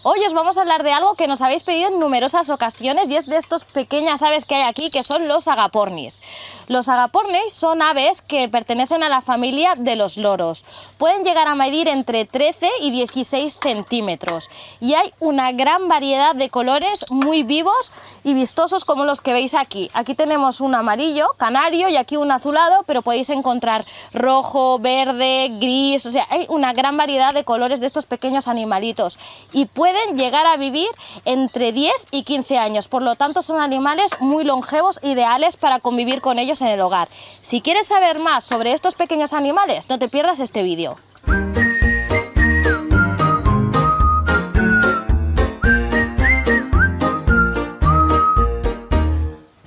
Hoy os vamos a hablar de algo que nos habéis pedido en numerosas ocasiones y es de estos pequeñas aves que hay aquí, que son los agapornis. Los agapornis son aves que pertenecen a la familia de los loros. Pueden llegar a medir entre 13 y 16 centímetros y hay una gran variedad de colores muy vivos y vistosos como los que veis aquí. Aquí tenemos un amarillo, canario, y aquí un azulado, pero podéis encontrar rojo, verde, gris, o sea, hay una gran variedad de colores de estos pequeños animalitos y pueden llegar a vivir entre 10 y 15 años, por lo tanto son animales muy longevos, ideales para convivir con ellos en el hogar. Si quieres saber más sobre estos pequeños animales, no te pierdas este vídeo.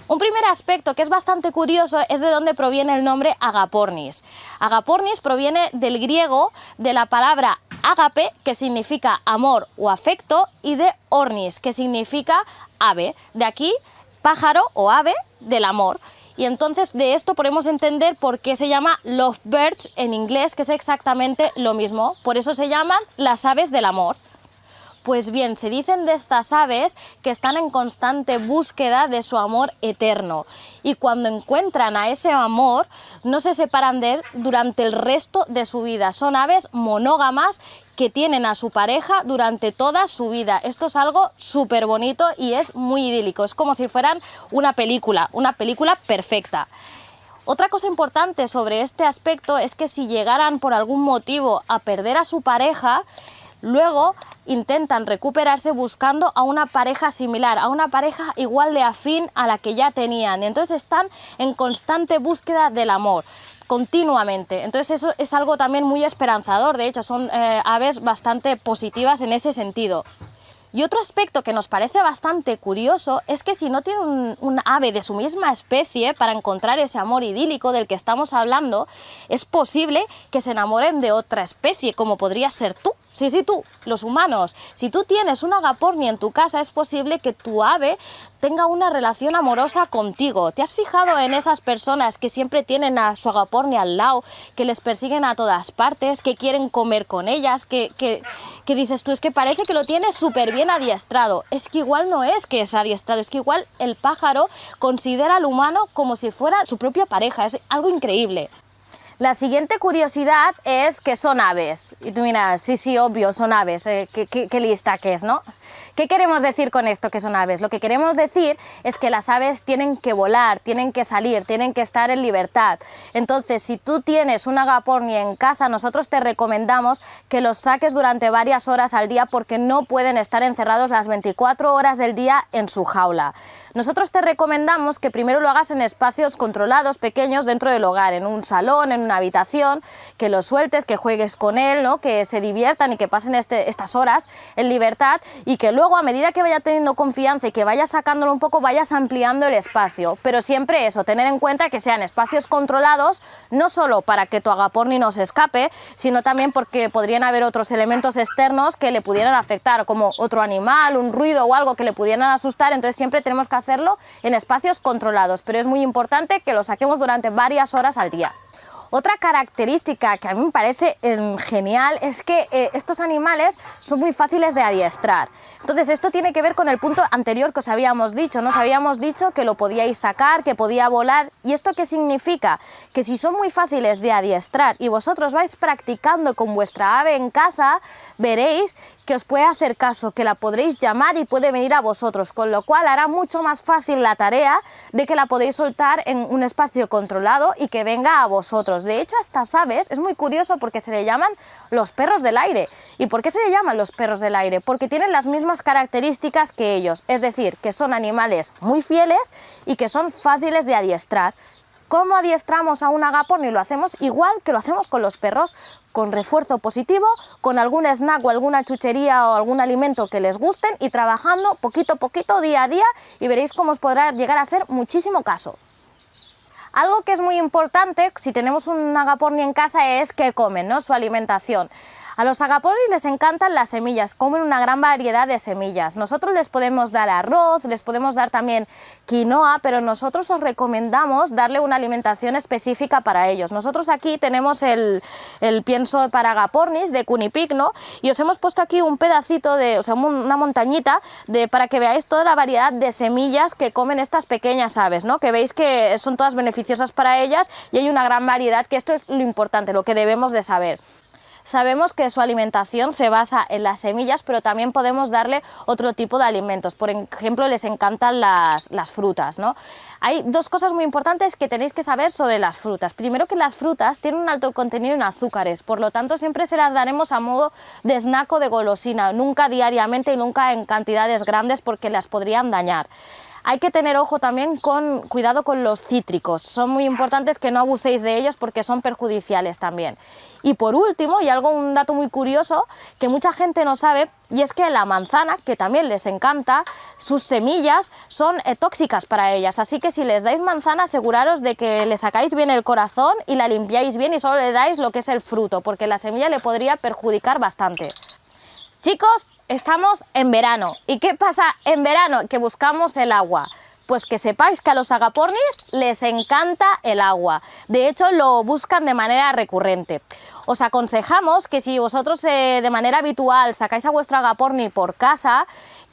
Un primer aspecto que es bastante curioso es de dónde proviene el nombre agapornis. Agapornis proviene del griego, de la palabra ágape, que significa amor o afecto, y de ornis, que significa ave. De aquí, pájaro o ave del amor. Y entonces de esto podemos entender por qué se llama lovebirds en inglés, que es exactamente lo mismo. Por eso se llaman las aves del amor. Pues bien, se dicen de estas aves que están en constante búsqueda de su amor eterno y cuando encuentran a ese amor no se separan de él durante el resto de su vida. Son aves monógamas que tienen a su pareja durante toda su vida. Esto es algo súper bonito y es muy idílico, es como si fueran una película perfecta. Otra cosa importante sobre este aspecto es que si llegaran por algún motivo a perder a su pareja, luego intentan recuperarse buscando a una pareja similar, a una pareja igual de afín a la que ya tenían. Entonces están en constante búsqueda del amor, continuamente. Entonces eso es algo también muy esperanzador. De hecho, son aves bastante positivas en ese sentido. Y otro aspecto que nos parece bastante curioso es que si no tienen un ave de su misma especie para encontrar ese amor idílico del que estamos hablando, es posible que se enamoren de otra especie, como podría ser tú. Sí, tú, los humanos. Si tú tienes un agaporni en tu casa, es posible que tu ave tenga una relación amorosa contigo. ¿Te has fijado en esas personas que siempre tienen a su agaporni al lado, que les persiguen a todas partes, que quieren comer con ellas, que dices tú, es que parece que lo tienes súper bien adiestrado? Es que igual no es que es adiestrado, es que igual el pájaro considera al humano como si fuera su propia pareja. Es algo increíble. La siguiente curiosidad es que son aves. Y tú miras, sí, obvio, son aves. ¿Qué lista que es, ¿no? ¿Qué queremos decir con esto que son aves? Lo que queremos decir es que las aves tienen que volar, tienen que salir, tienen que estar en libertad. Entonces, si tú tienes un agaporni en casa, nosotros te recomendamos que los saques durante varias horas al día porque no pueden estar encerrados las 24 horas del día en su jaula. Nosotros te recomendamos que primero lo hagas en espacios controlados, pequeños, dentro del hogar, en un salón, en una habitación, que lo sueltes, que juegues con él, ¿no? Que se diviertan y que pasen estas horas en libertad y que luego a medida que vaya teniendo confianza y que vayas sacándolo un poco, vayas ampliando el espacio. Pero siempre eso, tener en cuenta que sean espacios controlados, no solo para que tu agaporni no se escape, sino también porque podrían haber otros elementos externos que le pudieran afectar, como otro animal, un ruido o algo que le pudieran asustar. Entonces siempre tenemos que hacerlo en espacios controlados, pero es muy importante que lo saquemos durante varias horas al día. Otra característica que a mí me parece genial es que estos animales son muy fáciles de adiestrar. Entonces esto tiene que ver con el punto anterior que os habíamos dicho, ¿no? Os habíamos dicho que lo podíais sacar, que podía volar. ¿Y esto qué significa? Que si son muy fáciles de adiestrar y vosotros vais practicando con vuestra ave en casa, veréis que os puede hacer caso, que la podréis llamar y puede venir a vosotros, con lo cual hará mucho más fácil la tarea de que la podéis soltar en un espacio controlado y que venga a vosotros. De hecho, a estas aves es muy curioso porque se le llaman los perros del aire. ¿Y por qué se le llaman los perros del aire? Porque tienen las mismas características que ellos, es decir, que son animales muy fieles y que son fáciles de adiestrar. ¿Cómo adiestramos a un agaporni? Lo hacemos igual que lo hacemos con los perros, con refuerzo positivo, con algún snack o alguna chuchería o algún alimento que les gusten y trabajando poquito a poquito, día a día, y veréis cómo os podrá llegar a hacer muchísimo caso. Algo que es muy importante si tenemos un agaporni en casa es qué comen, ¿no? Su alimentación. A los agapornis les encantan las semillas, comen una gran variedad de semillas. Nosotros les podemos dar arroz, les podemos dar también quinoa, pero nosotros os recomendamos darle una alimentación específica para ellos. Nosotros aquí tenemos el pienso para agapornis de Cunipigno y os hemos puesto aquí un pedacito de, o sea, una montañita para que veáis toda la variedad de semillas que comen estas pequeñas aves, ¿no? Que veis que son todas beneficiosas para ellas y hay una gran variedad, que esto es lo importante, lo que debemos de saber. Sabemos que su alimentación se basa en las semillas, pero también podemos darle otro tipo de alimentos. Por ejemplo, les encantan las frutas, ¿no? Hay dos cosas muy importantes que tenéis que saber sobre las frutas. Primero, que las frutas tienen un alto contenido en azúcares, por lo tanto siempre se las daremos a modo de snack o de golosina, nunca diariamente y nunca en cantidades grandes porque las podrían dañar. Hay que tener ojo también cuidado con los cítricos, son muy importantes que no abuséis de ellos porque son perjudiciales también. Y por último, y un dato muy curioso que mucha gente no sabe, y es que la manzana, que también les encanta, sus semillas son tóxicas para ellas, así que si les dais manzana aseguraros de que le sacáis bien el corazón y la limpiáis bien y solo le dais lo que es el fruto, porque la semilla le podría perjudicar bastante. Chicos, estamos en verano. ¿Y qué pasa en verano? Que buscamos el agua. Pues que sepáis que a los agapornis les encanta el agua. De hecho, lo buscan de manera recurrente. Os aconsejamos que si vosotros de manera habitual sacáis a vuestro agaporni por casa,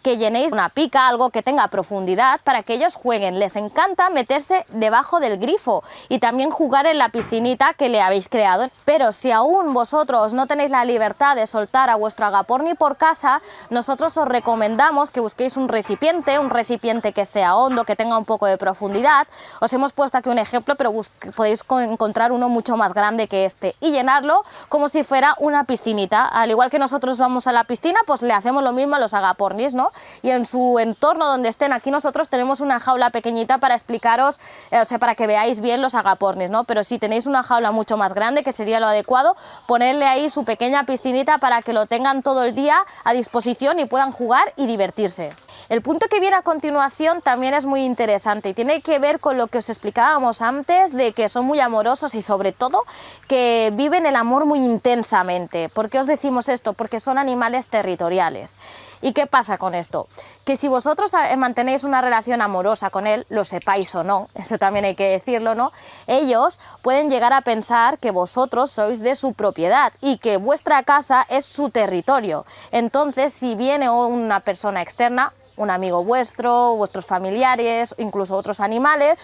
que llenéis una pica, algo que tenga profundidad, para que ellos jueguen. Les encanta meterse debajo del grifo y también jugar en la piscinita que le habéis creado. Pero si aún vosotros no tenéis la libertad de soltar a vuestro agaporni por casa, nosotros os recomendamos que busquéis un recipiente que sea hondo, que tenga un poco de profundidad. Os hemos puesto aquí un ejemplo, pero podéis encontrar uno mucho más grande que este y llenarlo como si fuera una piscinita. Al igual que nosotros vamos a la piscina, pues le hacemos lo mismo a los agapornis, ¿no? Y en su entorno donde estén, aquí nosotros tenemos una jaula pequeñita para explicaros, o sea, para que veáis bien los agapornis, ¿no? Pero si tenéis una jaula mucho más grande, que sería lo adecuado, ponerle ahí su pequeña piscinita para que lo tengan todo el día a disposición y puedan jugar y divertirse. El punto que viene a continuación también es muy interesante y tiene que ver con lo que os explicábamos antes, de que son muy amorosos y sobre todo que viven el amor muy intensamente. ¿Por qué os decimos esto? Porque son animales territoriales. ¿Y qué pasa con esto? Que si vosotros mantenéis una relación amorosa con él, lo sepáis o no, eso también hay que decirlo, ¿no? Ellos pueden llegar a pensar que vosotros sois de su propiedad y que vuestra casa es su territorio. Entonces, si viene una persona externa, un amigo vuestro, vuestros familiares, incluso otros animales,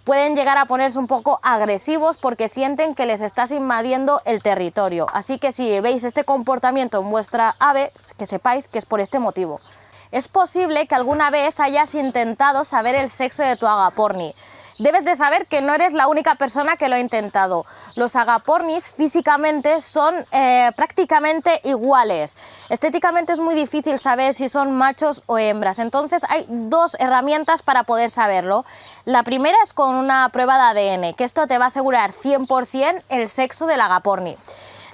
pueden llegar a ponerse un poco agresivos porque sienten que les estás invadiendo el territorio. Así que si veis este comportamiento en vuestra ave, que sepáis que es por este motivo. Es posible que alguna vez hayas intentado saber el sexo de tu agaporni. Debes de saber que no eres la única persona que lo ha intentado. Los agapornis físicamente son prácticamente iguales. Estéticamente es muy difícil saber si son machos o hembras. Entonces hay dos herramientas para poder saberlo. La primera es con una prueba de ADN, que esto te va a asegurar 100% el sexo del agaporni.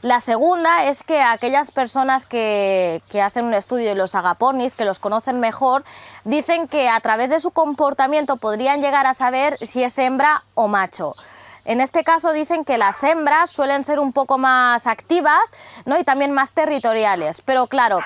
La segunda es que aquellas personas que hacen un estudio de los agapornis, que los conocen mejor, dicen que a través de su comportamiento podrían llegar a saber si es hembra o macho. En este caso dicen que las hembras suelen ser un poco más activas, ¿no? Y también más territoriales, pero claro,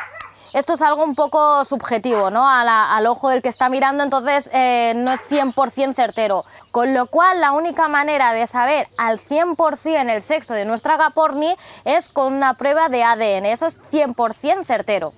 esto es algo un poco subjetivo, ¿no? Al ojo del que está mirando, entonces no es 100% certero. Con lo cual, la única manera de saber al 100% el sexo de nuestra agaporni es con una prueba de ADN. Eso es 100% certero.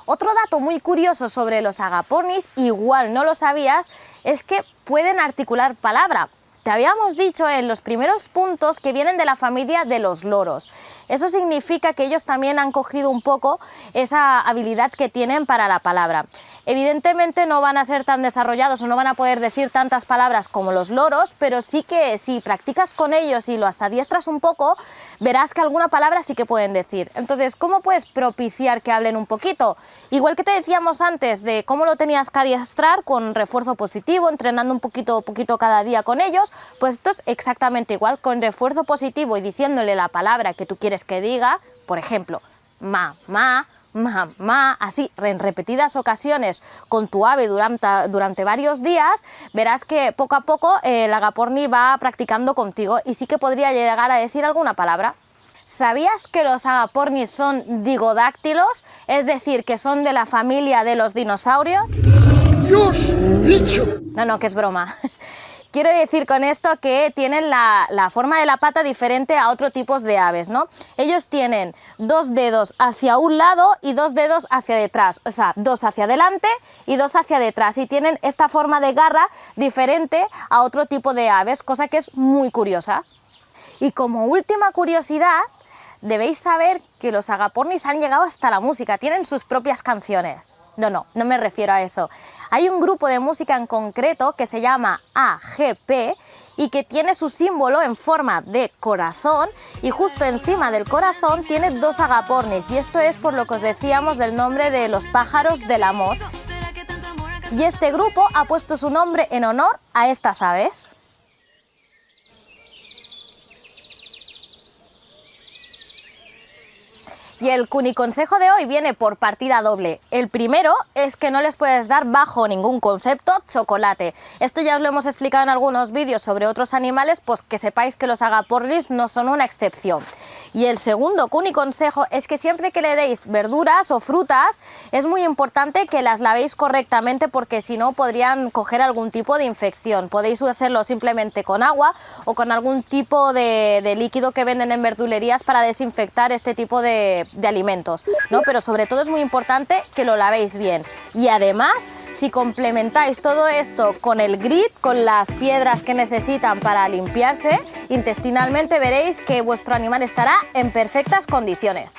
Otro dato muy curioso sobre los agapornis, igual no lo sabías, es que pueden articular palabra. Te habíamos dicho en los primeros puntos que vienen de la familia de los loros. Eso significa que ellos también han cogido un poco esa habilidad que tienen para la palabra. Evidentemente no van a ser tan desarrollados o no van a poder decir tantas palabras como los loros, pero sí que si practicas con ellos y los adiestras un poco, verás que alguna palabra sí que pueden decir. Entonces, ¿cómo puedes propiciar que hablen un poquito? Igual que te decíamos antes de cómo lo tenías que adiestrar con refuerzo positivo, entrenando un poquito cada día con ellos, pues esto es exactamente igual, con refuerzo positivo y diciéndole la palabra que tú quieres que diga, por ejemplo, mamá, mamá, así en repetidas ocasiones con tu ave durante varios días, verás que poco a poco el agaporni va practicando contigo y sí que podría llegar a decir alguna palabra. ¿Sabías que los agapornis son digodáctilos? Es decir, que son de la familia de los dinosaurios. ¡Dios! ¡Hecho! No, que es broma. Quiero decir con esto que tienen la forma de la pata diferente a otros tipos de aves, ¿no? Ellos tienen 2 dedos hacia un lado y 2 dedos hacia detrás, o sea, 2 hacia adelante y 2 hacia detrás, y tienen esta forma de garra diferente a otro tipo de aves, cosa que es muy curiosa. Y como última curiosidad, debéis saber que los agapornis han llegado hasta la música, tienen sus propias canciones. No me refiero a eso. Hay un grupo de música en concreto que se llama AGP y que tiene su símbolo en forma de corazón, y justo encima del corazón tiene 2 agapornis, y esto es por lo que os decíamos del nombre de los pájaros del amor. Y este grupo ha puesto su nombre en honor a estas aves. Y el cuniconsejo de hoy viene por partida doble. El primero es que no les puedes dar bajo ningún concepto chocolate. Esto ya os lo hemos explicado en algunos vídeos sobre otros animales, pues que sepáis que los agapornis no son una excepción. Y el segundo cuniconsejo es que siempre que le deis verduras o frutas es muy importante que las lavéis correctamente, porque si no podrían coger algún tipo de infección. Podéis hacerlo simplemente con agua o con algún tipo de líquido que venden en verdulerías para desinfectar este tipo de alimentos, ¿no? Pero sobre todo es muy importante que lo lavéis bien. Y además, si complementáis todo esto con el grit, con las piedras que necesitan para limpiarse intestinalmente, veréis que vuestro animal estará en perfectas condiciones.